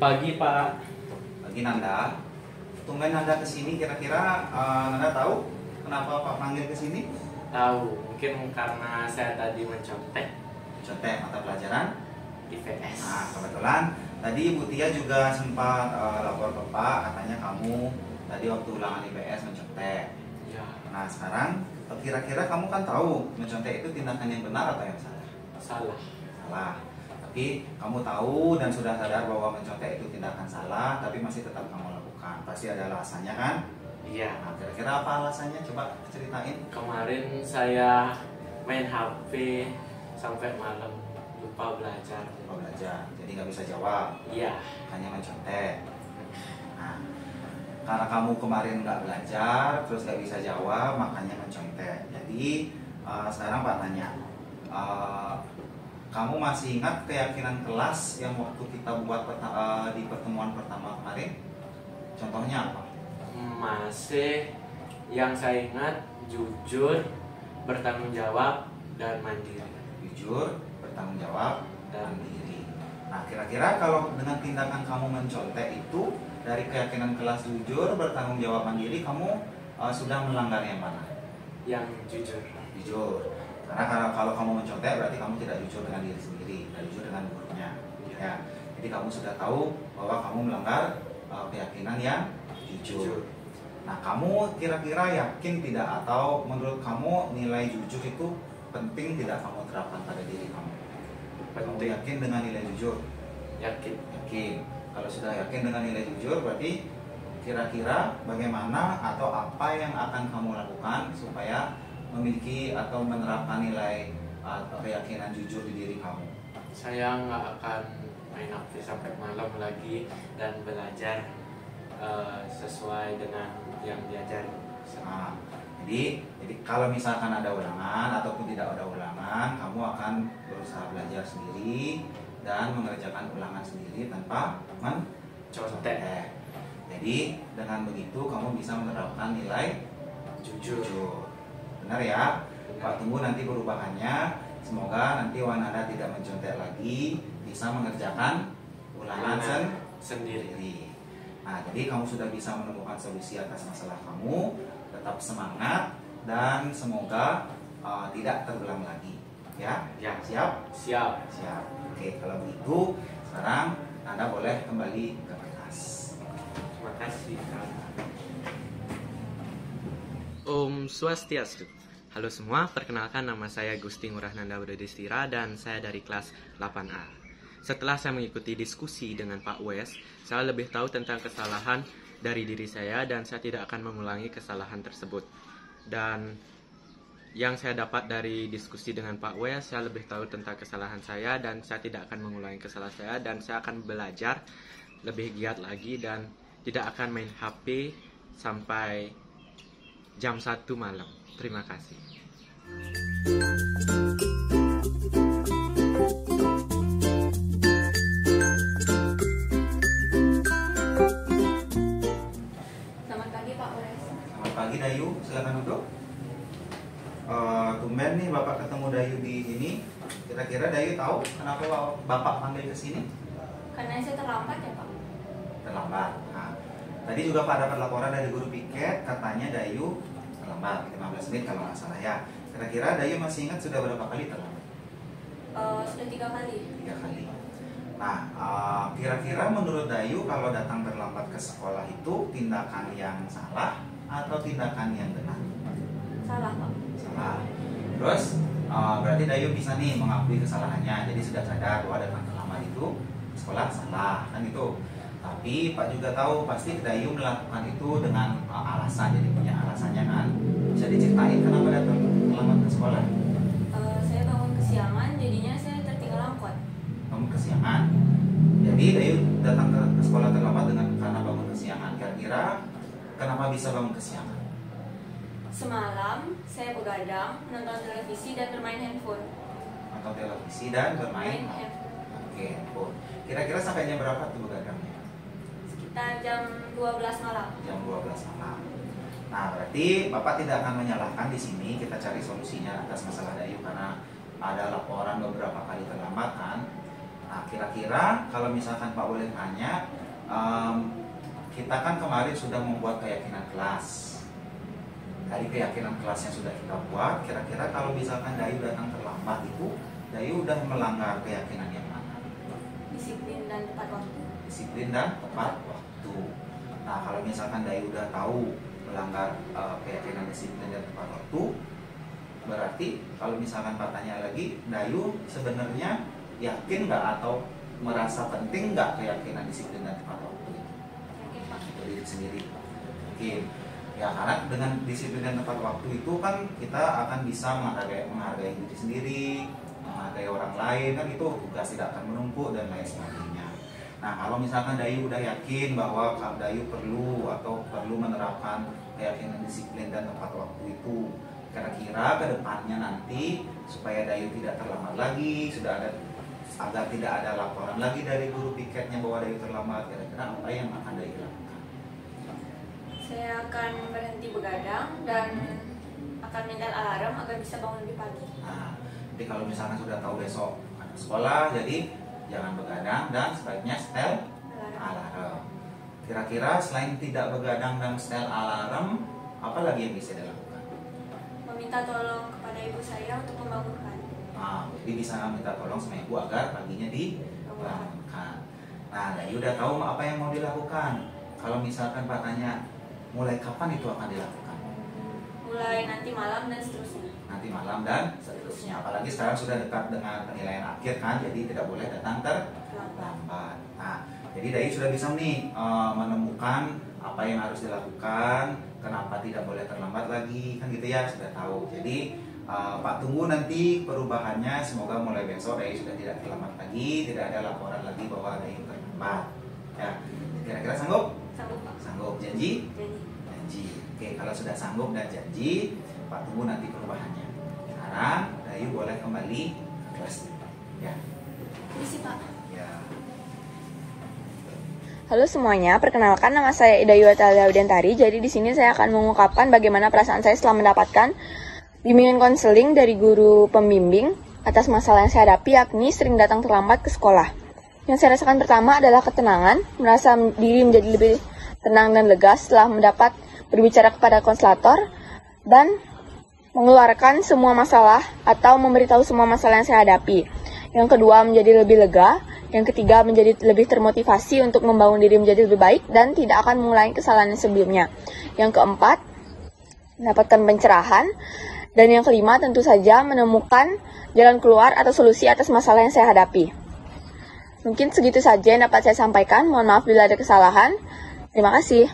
Pagi, Pak. Pagi Nanda. Tumben Nanda kesini, kira-kira Nanda tahu kenapa Pak panggil kesini? Tahu, mungkin karena saya tadi mencontek Contek mata pelajaran. IPS. Nah, kebetulan tadi Bu Tia juga sempat lapor ke Pak, katanya kamu tadi waktu ulangan IPS mencontek. Ya, Nah, sekarang kira-kira kamu kan tahu mencontek itu tindakan yang benar atau yang salah? salah. Salah. Tapi kamu tahu dan sudah sadar bahwa mencontek itu tindakan salah, tapi masih tetap kamu lakukan. Pasti ada alasannya kan? Iya. Nah, kira-kira apa alasannya? Coba ceritain. Kemarin saya main HP sampai malam, lupa belajar. Coba belajar, jadi nggak bisa jawab, Iya. hanya mencontek. Nah, karena kamu kemarin nggak belajar, terus nggak bisa jawab, makanya mencontek. Jadi sekarang Pak tanya, kamu masih ingat keyakinan kelas yang waktu kita buat di pertemuan pertama kemarin? Contohnya apa? Masih yang saya ingat jujur, bertanggung jawab, dan mandiri. Jujur, bertanggung jawab, dan Dan mandiri. Nah, kira-kira kalau dengan tindakan kamu mencontek itu, dari keyakinan kelas jujur, bertanggung jawab, mandiri, kamu sudah melanggar yang mana? yang jujur. Jujur. Karena kalau kamu mencontek berarti kamu tidak jujur dengan diri sendiri, tidak jujur dengan gurunya. Ya. Jadi kamu sudah tahu bahwa kamu melanggar keyakinan yang jujur. Nah, kamu kira-kira yakin tidak atau menurut kamu nilai jujur itu penting tidak kamu terapkan pada diri kamu? Kamu Penting. yakin dengan nilai jujur? Yakin. Yakin. Kalau sudah yakin dengan nilai jujur berarti kira-kira bagaimana atau apa yang akan kamu lakukan supaya memiliki atau menerapkan nilai atau keyakinan jujur di diri kamu? Saya nggak akan main HP sampai malam lagi dan belajar sesuai dengan yang diajari. Nah, jadi kalau misalkan ada ulangan ataupun tidak ada ulangan, kamu akan berusaha belajar sendiri dan mengerjakan ulangan sendiri tanpa mencontek. Jadi dengan begitu kamu bisa menerapkan nilai jujur. Benar ya? Pak tunggu nanti perubahannya. Semoga nanti Wananda tidak mencontek lagi, bisa mengerjakan ulangan sendiri. Nah, jadi kamu sudah bisa menemukan solusi atas masalah kamu. Tetap semangat dan semoga tidak terulang lagi. Ya? Ya. Siap? Siap. Siap. Oke, kalau begitu sekarang Anda boleh kembali ke kelas. Terima kasih. Om Swastiastu. Halo semua, perkenalkan nama saya Gusti Ngurah Nanda Brodistira dan saya dari kelas 8A. Setelah saya mengikuti diskusi dengan Pak Wes, saya lebih tahu tentang kesalahan dari diri saya dan saya tidak akan mengulangi kesalahan tersebut. Dan yang saya dapat dari diskusi dengan Pak Wes, saya lebih tahu tentang kesalahan saya dan saya tidak akan mengulangi kesalahan saya dan saya akan belajar lebih giat lagi dan tidak akan main HP sampai jam 1 malam. Terima kasih. Selamat pagi Pak Wes. Selamat pagi Dayu, silakan duduk. Tumben nih Bapak ketemu Dayu di sini. Kira-kira Dayu tahu kenapa Bapak panggil ke sini? Karena saya terlambat ya Pak. Terlambat. Nah, tadi juga Pak dapat laporan dari guru piket, katanya Dayu terlambat 15 menit kalau nggak salah ya. Kira-kira Dayu masih ingat sudah berapa kali terlambat? Sudah 3 kali. 3 kali. Nah, kira-kira menurut Dayu kalau datang terlambat ke sekolah itu tindakan yang salah atau tindakan yang benar? Salah Pak. Salah. Terus berarti Dayu bisa nih mengakui kesalahannya. Jadi sudah sadar bahwa datang terlambat itu ke sekolah salah kan itu. Tapi Pak juga tahu pasti Dayu melakukan itu dengan alasan, jadi punya alasannya kan. Bisa diceritain kenapa datang terlambat ke sekolah? Saya bangun kesiangan, jadinya saya tertinggal angkot. Kamu kesiangan. Jadi Dayu datang ke sekolah terlambat karena bangun kesiangan. Kira-kira kenapa bisa bangun kesiangan? Semalam saya begadang, nonton televisi dan bermain handphone. Nonton televisi dan bermain handphone. Oke, handphone. Kira-kira sampai jam berapa tuh begadangnya? Sekitar jam 12 malam. Jam 12 malam. Nah, berarti Bapak tidak akan menyalahkan di sini. Kita cari solusinya atas masalah Dayu karena ada laporan beberapa kali terlambat kan. Nah, kira-kira kalau misalkan Pak boleh tanya, kita kan kemarin sudah membuat keyakinan kelas. Dari keyakinan kelas yang sudah kita buat, kira-kira kalau misalkan Dayu datang terlambat itu, Dayu udah melanggar keyakinan yang mana? Disiplin dan tepat waktu. Disiplin dan tepat waktu. Nah, kalau misalkan Dayu udah tahu melanggar keyakinan disiplin dan tepat waktu, berarti kalau misalkan Pak tanya lagi, Dayu sebenarnya yakin nggak atau merasa penting nggak keyakinan disiplin dan tepat waktu itu? Yakin Pak. Untuk diri sendiri. Mungkin. Ya, karena dengan disiplin dan tepat waktu itu kan kita akan bisa menghargai diri sendiri, menghargai orang lain, kan itu tugas tidak akan menumpuk dan lain sebagainya. Nah, kalau misalkan Dayu udah yakin bahwa Dayu perlu menerapkan keyakinan disiplin dan tepat waktu itu, kira-kira ke depannya nanti supaya Dayu tidak terlambat lagi, agar tidak ada laporan lagi dari guru piketnya bahwa Dayu terlambat, kira-kira apa yang akan Dayu lakukan? Saya akan berhenti begadang dan akan nyalain alarm agar bisa bangun lebih pagi. Nah, jadi kalau misalkan sudah tahu besok ada sekolah, jadi jangan begadang dan sebaiknya setel alarm. Kira-kira selain tidak begadang dan setel alarm, apa lagi yang bisa dilakukan? Meminta tolong kepada ibu saya untuk membangunkan. Nah, jadi bisa minta tolong sama ibu agar paginya dibangunkan. Nah, Dayu udah tahu apa yang mau dilakukan. Kalau misalkan Pak tanya, mulai kapan itu akan dilakukan? Mulai nanti malam dan seterusnya. Nanti malam dan seterusnya. Apalagi sekarang sudah dekat dengan penilaian akhir kan, jadi tidak boleh datang terlambat. Nah, jadi Dayu sudah bisa nih menemukan apa yang harus dilakukan, kenapa tidak boleh terlambat lagi, kan gitu ya, sudah tahu. Jadi Pak tunggu nanti perubahannya, semoga mulai besok Dayu sudah tidak terlambat lagi, tidak ada laporan lagi bahwa Dayu terlambat. Ya, kira-kira sanggup? Sanggup Pak. Sanggup, janji? Janji. Oke, kalau sudah sanggup dan janji, Pak tunggu nanti perubahannya. Sekarang Dayu boleh kembali ke kelas. Ya. Permisi Pak. Ya. Halo semuanya, perkenalkan nama saya Idayu Atalia Udentari. Jadi di sini saya akan mengungkapkan bagaimana perasaan saya setelah mendapatkan bimbingan konseling dari guru pembimbing atas masalah yang saya hadapi, yakni sering datang terlambat ke sekolah. Yang saya rasakan pertama adalah ketenangan, merasa diri menjadi lebih tenang dan lega setelah mendapat berbicara kepada konselor dan mengeluarkan semua masalah atau memberitahu semua masalah yang saya hadapi. Yang kedua, menjadi lebih lega. Yang ketiga, menjadi lebih termotivasi untuk membangun diri menjadi lebih baik dan tidak akan mengulangi kesalahan yang sebelumnya. Yang keempat, mendapatkan pencerahan. Dan yang kelima, tentu saja menemukan jalan keluar atau solusi atas masalah yang saya hadapi. Mungkin segitu saja yang dapat saya sampaikan. Mohon maaf bila ada kesalahan. Terima kasih.